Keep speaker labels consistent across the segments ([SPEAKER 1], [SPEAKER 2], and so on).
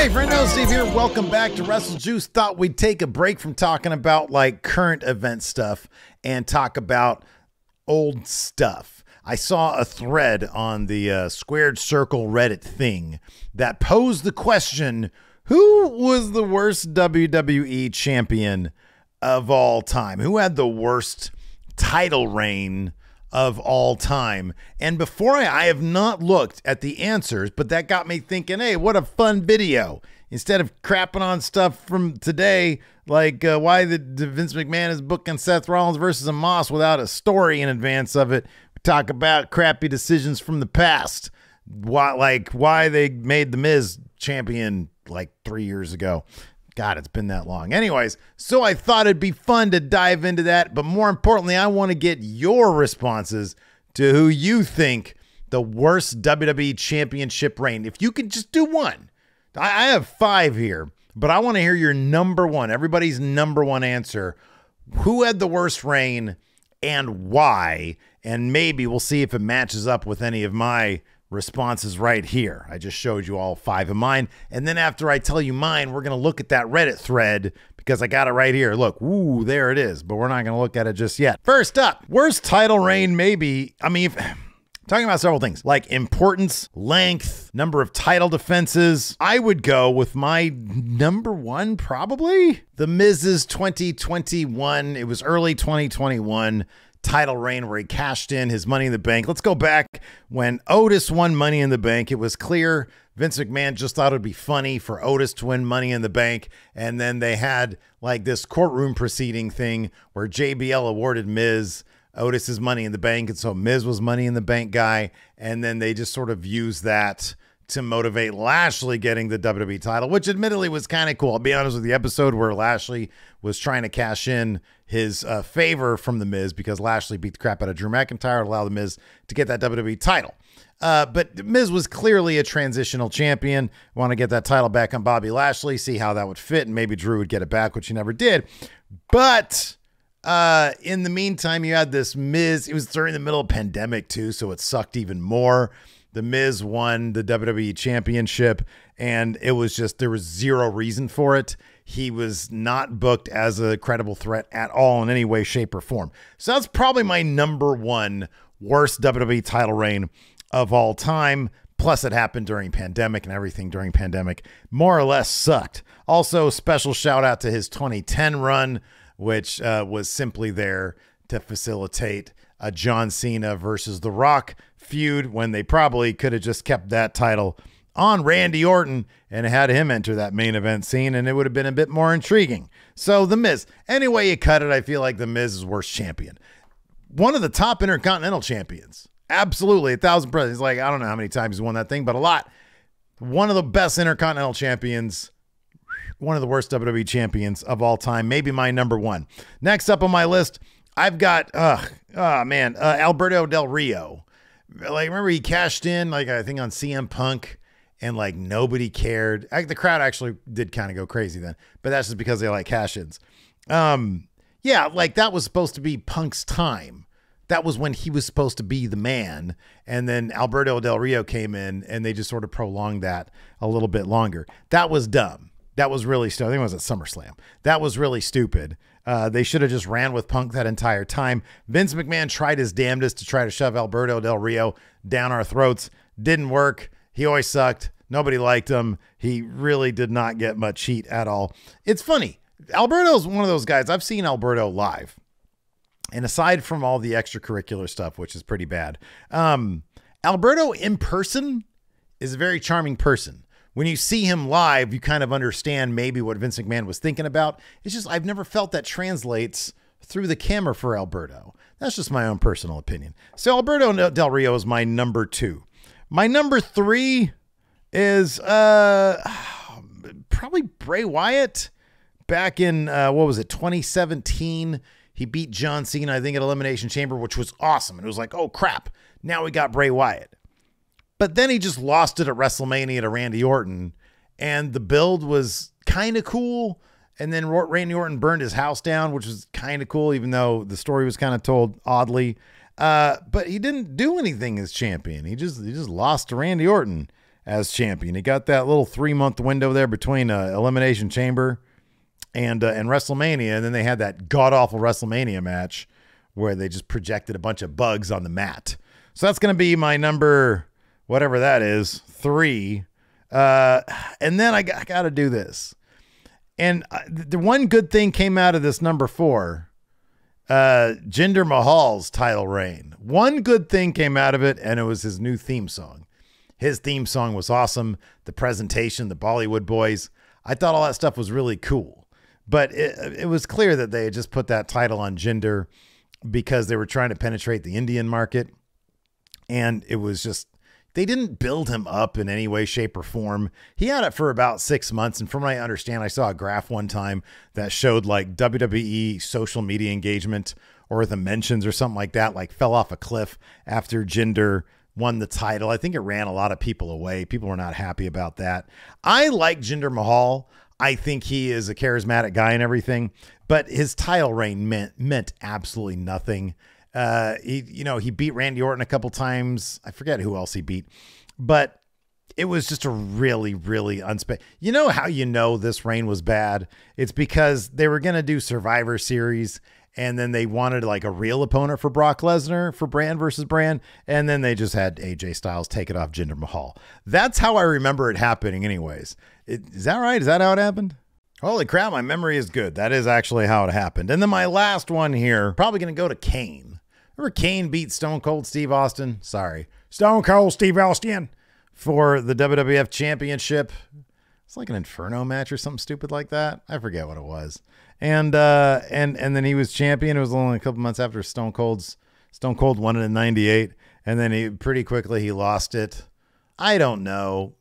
[SPEAKER 1] Hey, friend, Steve here. Welcome back to Wrestle Juice. Thought we'd take a break from talking about like current event stuff and talk about old stuff. I saw a thread on the Squared Circle Reddit thing that posed the question, who was the worst WWE champion of all time? Who had the worst title reign of all time? And before I have not looked at the answers, but that got me thinking, hey, what a fun video. Instead of crapping on stuff from today, like why the Vince McMahon is booking Seth Rollins versus Amos without a story in advance of it, we talk about crappy decisions from the past. Why they made The Miz champion like 3 years ago. God, it's been that long. Anyways, so I thought it'd be fun to dive into that, but more importantly, I want to get your responses to who you think the worst WWE championship reign. If you could just do one. I have 5 here, but I want to hear your number one, everybody's number one answer. Who had the worst reign and why? And maybe we'll see if it matches up with any of my responses right here. I just showed you all 5 of mine. And then after I tell you mine, we're going to look at that Reddit thread because I got it right here. Look, ooh, there it is, but we're not going to look at it just yet. First up, worst title reign, maybe. I mean, talking about several things like importance, length, number of title defenses. I would go with my number one, probably The Miz's 2021. It was early 2021 title reign where he cashed in his Money in the Bank. Let's go back when Otis won Money in the Bank. It was clear Vince McMahon just thought it'd be funny for Otis to win Money in the Bank. And then they had like this courtroom proceeding thing where JBL awarded Miz Otis's Money in the Bank, and so Miz was Money in the Bank guy, and then they just sort of used that to motivate Lashley getting the WWE title, which admittedly was kind of cool. I'll be honest with the episode where Lashley was trying to cash in his favor from The Miz because Lashley beat the crap out of Drew McIntyre to allow The Miz to get that WWE title. But Miz was clearly a transitional champion. Want to get that title back on Bobby Lashley, see how that would fit, and maybe Drew would get it back, which he never did. But in the meantime, you had this Miz. It was during the middle of pandemic too, so it sucked even more. The Miz won the WWE championship, and it was just, there was zero reason for it. He was not booked as a credible threat at all in any way, shape, or form. So that's probably my number one worst WWE title reign of all time. Plus it happened during pandemic, and everything during pandemic more or less sucked. Also, special shout out to his 2010 run, which was simply there to facilitate a John Cena versus The Rock feud when they probably could have just kept that title on Randy Orton and had him enter that main event scene, and it would have been a bit more intriguing. So The Miz, any way you cut it, I feel like The Miz is worst champion. One of the top Intercontinental champions. Absolutely, 1,000%. He's like, I don't know how many times he's won that thing, but a lot. One of the best Intercontinental champions. One of the worst WWE champions of all time. Maybe my number one. Next up on my list, I've got, Alberto Del Rio. Like, remember he cashed in, like, I think on CM Punk, and like nobody cared. The crowd actually did kind of go crazy then, but that's just because they like cash-ins. Yeah, like that was supposed to be Punk's time. That was when he was supposed to be the man. And then Alberto Del Rio came in and they just sort of prolonged that a little bit longer. That was dumb. That was really stupid. I think it was at SummerSlam. That was really stupid. They should have just ran with Punk that entire time. Vince McMahon tried his damnedest to try to shove Alberto Del Rio down our throats. Didn't work. He always sucked. Nobody liked him. He really did not get much heat at all. It's funny. Alberto's one of those guys. I've seen Alberto live. And aside from all the extracurricular stuff, which is pretty bad, Alberto in person is a very charming person. When you see him live, you kind of understand maybe what Vince McMahon was thinking about. It's just, I've never felt that translates through the camera for Alberto. That's just my own personal opinion. So Alberto Del Rio is my number two. My number three is probably Bray Wyatt. Back in, 2017, he beat John Cena, I think, at Elimination Chamber, which was awesome. And it was like, oh, crap, now we got Bray Wyatt. But then he just lost it at WrestleMania to Randy Orton, and the build was kind of cool. And then Randy Orton burned his house down, which was kind of cool, even though the story was kind of told oddly. But he didn't do anything as champion. He just lost to Randy Orton as champion. He got that little 3-month window there between Elimination Chamber and WrestleMania, and then they had that god-awful WrestleMania match where they just projected a bunch of bugs on the mat. So that's going to be my number, whatever that is, 3. And then I got to do this. And the one good thing came out of this number 4, Jinder Mahal's title reign. One good thing came out of it, and it was his new theme song. His theme song was awesome. The presentation, the Bollywood boys, I thought all that stuff was really cool. But it was clear that they had just put that title on Jinder because they were trying to penetrate the Indian market. And it was just, they didn't build him up in any way, shape, or form. He had it for about 6 months. And from what I understand, I saw a graph one time that showed like WWE social media engagement or the mentions or something like that, like fell off a cliff after Jinder won the title. I think it ran a lot of people away. People were not happy about that. I like Jinder Mahal. I think he is a charismatic guy and everything, but his title reign meant absolutely nothing. He beat Randy Orton a couple times. I forget who else he beat, but it was just a really, really You know how you know this reign was bad? It's because they were going to do Survivor Series, and then they wanted like a real opponent for Brock Lesnar for brand versus brand. And then they just had AJ Styles take it off Jinder Mahal. That's how I remember it happening anyways. Is that right? Is that how it happened? Holy crap, my memory is good. That is actually how it happened. And then my last one here, probably going to go to Kane. Remember Kane beat Stone Cold Steve Austin? Sorry. Stone Cold Steve Austin for the WWF Championship. It's like an Inferno match or something stupid like that. I forget what it was. And then he was champion. It was only a couple months after Stone Cold won it in 98. And then he pretty quickly lost it. I don't know.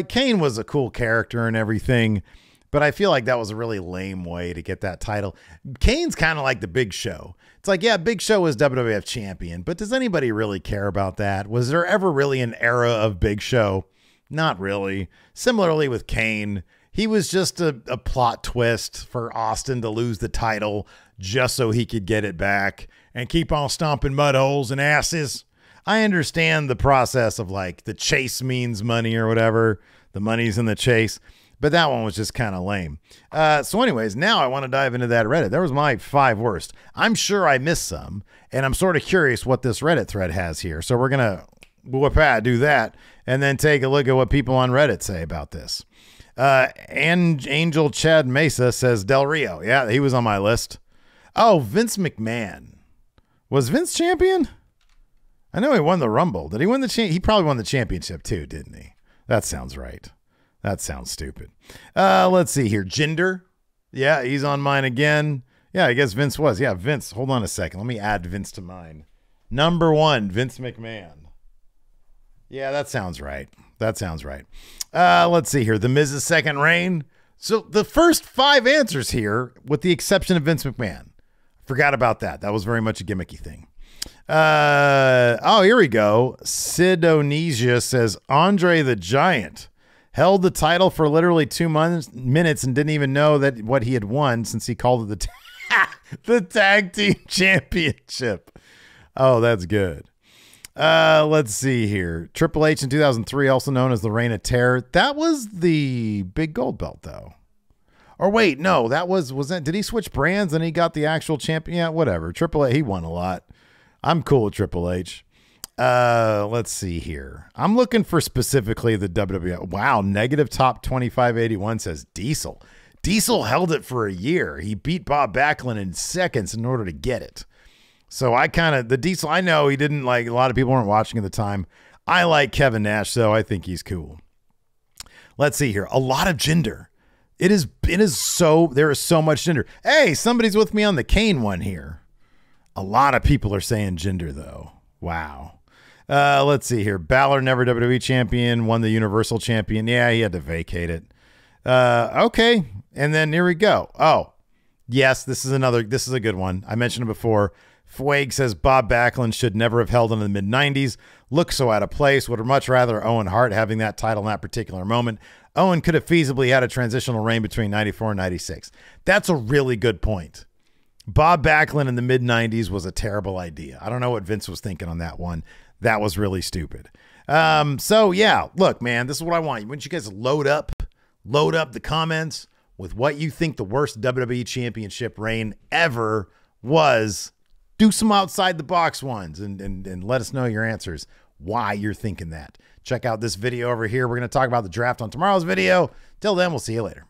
[SPEAKER 1] Kane was a cool character and everything, but I feel like that was a really lame way to get that title. Kane's kind of like the Big Show. It's like, yeah, Big Show was WWF champion, but does anybody really care about that? Was there ever really an era of Big Show? Not really. Similarly with Kane, he was just a plot twist for Austin to lose the title just so he could get it back and keep on stomping mud holes and asses. I understand the process of like the chase means money or whatever. The money's in the chase. But that one was just kind of lame. So anyways, now I want to dive into that Reddit. There was my 5 worst. I'm sure I missed some, and I'm sort of curious what this Reddit thread has here. So we're going to do that and then take a look at what people on Reddit say about this. And Angel Chad Mesa says Del Rio. Yeah, he was on my list. Oh, Vince McMahon. Was Vince champion? I know he won the Rumble. Did he win the He probably won the championship too, didn't he? That sounds right. That sounds stupid. Let's see here. Jinder. Yeah, he's on mine again. Yeah, I guess Vince was. Yeah, Vince. Hold on a second. Let me add Vince to mine. Number 1, Vince McMahon. Yeah, that sounds right. That sounds right. Let's see here. The Miz's second reign. So the first 5 answers here, with the exception of Vince McMahon. Forgot about that. That was very much a gimmicky thing. Here we go. Sidonesia says Andre the Giant held the title for literally 2 minutes and didn't even know that what he had won since he called it the tag team championship. Oh, that's good. Let's see here. Triple H in 2003, also known as the Reign of Terror. That was the big gold belt, though. Or wait, no, did he switch brands and he got the actual champion? Yeah, whatever. Triple H, he won a lot. I'm cool with Triple H. Let's see here. I'm looking for specifically the WWF. Wow, negative top 2581 says Diesel. Diesel held it for a year. He beat Bob Backlund in seconds in order to get it. So the Diesel, I know he didn't like, a lot of people weren't watching at the time. I like Kevin Nash, so I think he's cool. Let's see here. A lot of Jinder. There is so much Jinder. Hey, somebody's with me on the Kane one here. A lot of people are saying Jinder though. Wow. Let's see here. Balor, never WWE champion, won the Universal champion. Yeah, he had to vacate it. Okay. And then here we go. Oh, yes, this is a good one. I mentioned it before. Fueg says Bob Backlund should never have held it in the mid-90s. Looks so out of place. Would have much rather Owen Hart having that title in that particular moment. Owen could have feasibly had a transitional reign between 94 and 96. That's a really good point. Bob Backlund in the mid-90s was a terrible idea. I don't know what Vince was thinking on that one. That was really stupid. So yeah, look, man, this is what I want. Why don't you guys load up the comments with what you think the worst WWE Championship reign ever was. Do some outside the box ones and let us know your answers, why you're thinking that. Check out this video over here. We're going to talk about the draft on tomorrow's video. Till then, we'll see you later.